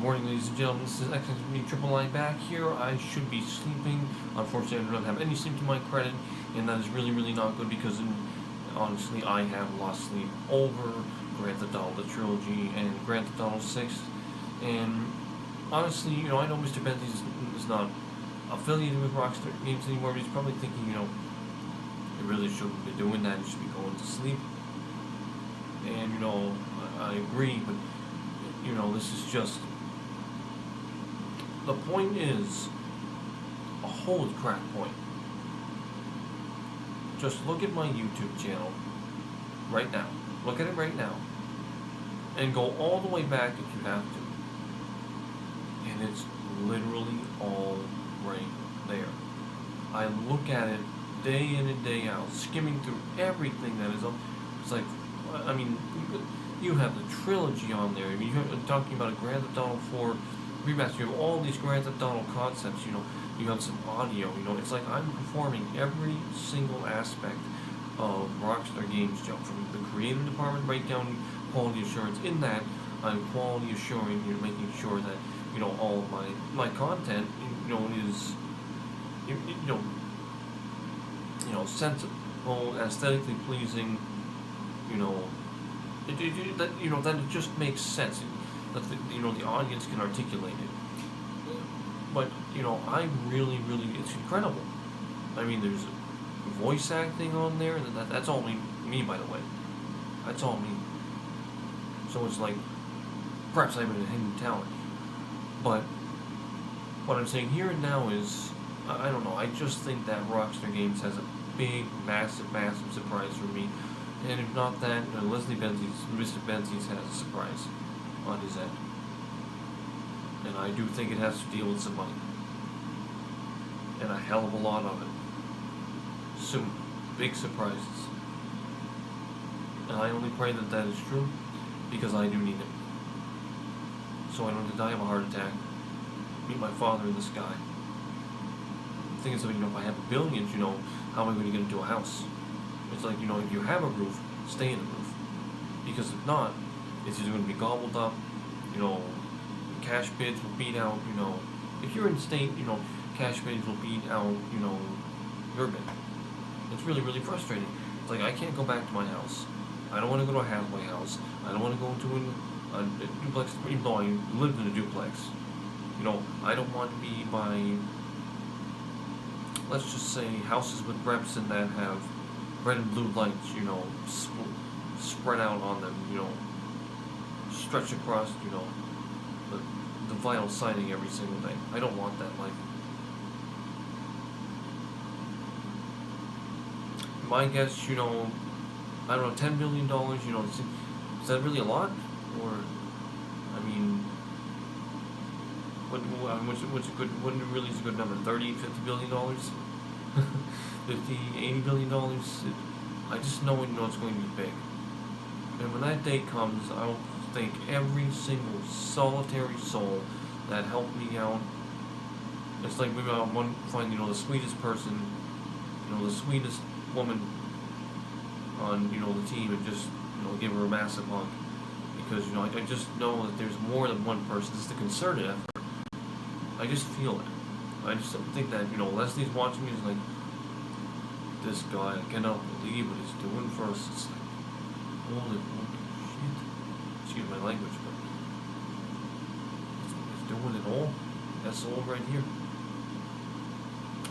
morning, ladies and gentlemen. This is XXB Triple I back here. I should be sleeping. Unfortunately, I don't have any sleep to my credit, and that is really, really not good because, honestly, I have lost sleep over Grand Theft Auto the trilogy and Grand Theft Auto 6. And honestly, I know Mr. Bentley is not affiliated with Rockstar Games anymore, but he's probably thinking, he really shouldn't be doing that. He should be going to sleep. And, I agree, but this is just, the point is a holy crap point. Just look at my YouTube channel right now. Look at it right now. And go all the way back if you have to. And it's literally all right there. I look at it day in and day out, skimming through everything that is up. It's like, you have the trilogy on there. You're talking about a Grand Theft Auto 4 remaster. You have all these Grand Theft Auto concepts. You have some audio. It's like I'm performing every single aspect of Rockstar Games job, from the creative department right down quality assurance. In that, I'm quality assuring. Making sure that all of my content is sensible, aesthetically pleasing. That it just makes sense, that the audience can articulate it. But I really, it's incredible. There's voice acting on there, and that's all me, by the way. That's all me. So it's like, perhaps I have a hidden talent. But what I'm saying here and now is, I don't know. I just think that Rockstar Games has a big, massive surprise for me. And if not that, Mr. Benzies has a surprise on his end. And I do think it has to deal with some money. And a hell of a lot of it. Soon. Big surprises. And I only pray that that is true, because I do need it. So I don't have to die of a heart attack. Meet my father in the sky. The thing is, if I have billions, how am I going to get into a house? It's like, if you have a roof, stay in the roof. Because if not, it's either going to be gobbled up, cash bids will beat out, if you're in state, cash bids will beat out, your bid. It's really, really frustrating. It's like, I can't go back to my house. I don't want to go to a halfway house. I don't want to go into a duplex, even though I lived in a duplex. I don't want to be by, let's just say, houses with reps and that have red and blue lights, spread out on them, stretch across, the vinyl siding every single day. I don't want that life. My guess, I don't know, $10 billion, is that really a lot? Or, what's a good, what really is a good number? $30, $50 billion? $50, $80 billion? I just know it's going to be big. And when that day comes, I'll thank every single solitary soul that helped me out. It's like maybe I'll find, the sweetest person, the sweetest woman on, the team, and just, give her a massive hug. Because, I just know that there's more than one person. It's the concerted effort. I just feel it. I just think that, Leslie's watching me, is like, this guy, I cannot believe what he's doing for us. It's like, holy shit. Excuse my language, but he's doing it all. That's all right here.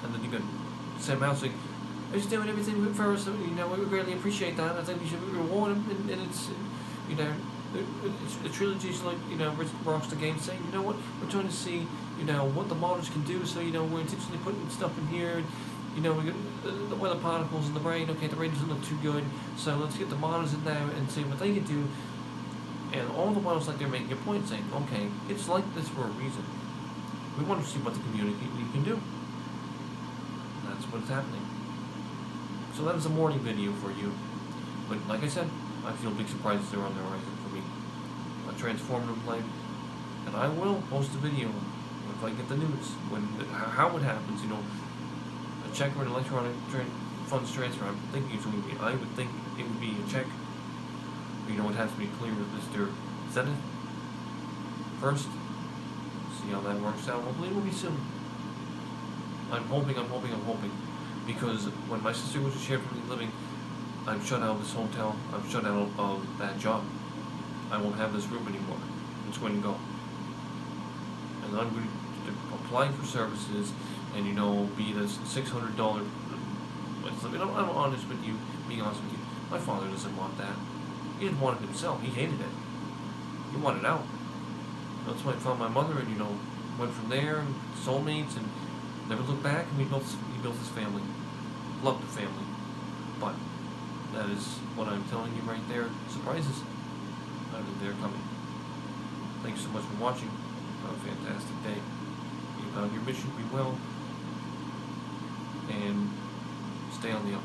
And then you got Sam Mouse like, he's doing everything for us. We greatly appreciate that. I think we should reward him. And it's, the trilogy's like, Rockstar Games saying, what, we're trying to see, what the models can do. So, we're intentionally putting stuff in here. We got the weather particles in the brain. Okay, the brain doesn't look too good, so let's get the models in there and see what they can do. And all the models, like, they're making a point, saying, okay, it's like this for a reason. We want to see what the community can do. That's what's happening. So that is a morning video for you. But like I said, I feel big surprises are on the horizon for me. A transformative life. And I will post a video if I get the news, how it happens, a check or an electronic funds transfer. I'm thinking it's going to be, I would think it would be a check. It has to be clear with Mr. Zenith first, see how that works out. Hopefully it will be soon. I'm hoping. Because when my sister goes to shared family living, I'm shut out of this hotel. I'm shut out of that job. I won't have this room anymore. It's going to go. And I'm going to apply for services and, be this $600. I'm honest with you, being honest with you. My father doesn't want that. He didn't want it himself. He hated it. He wanted out. That's why I found my mother and, went from there, and soulmates, and never looked back, and he built his family. Loved the family. But that is what I'm telling you right there. Surprises. They're coming. Thanks so much for watching. Have a fantastic day. Be about your mission, be well, and stay on the up.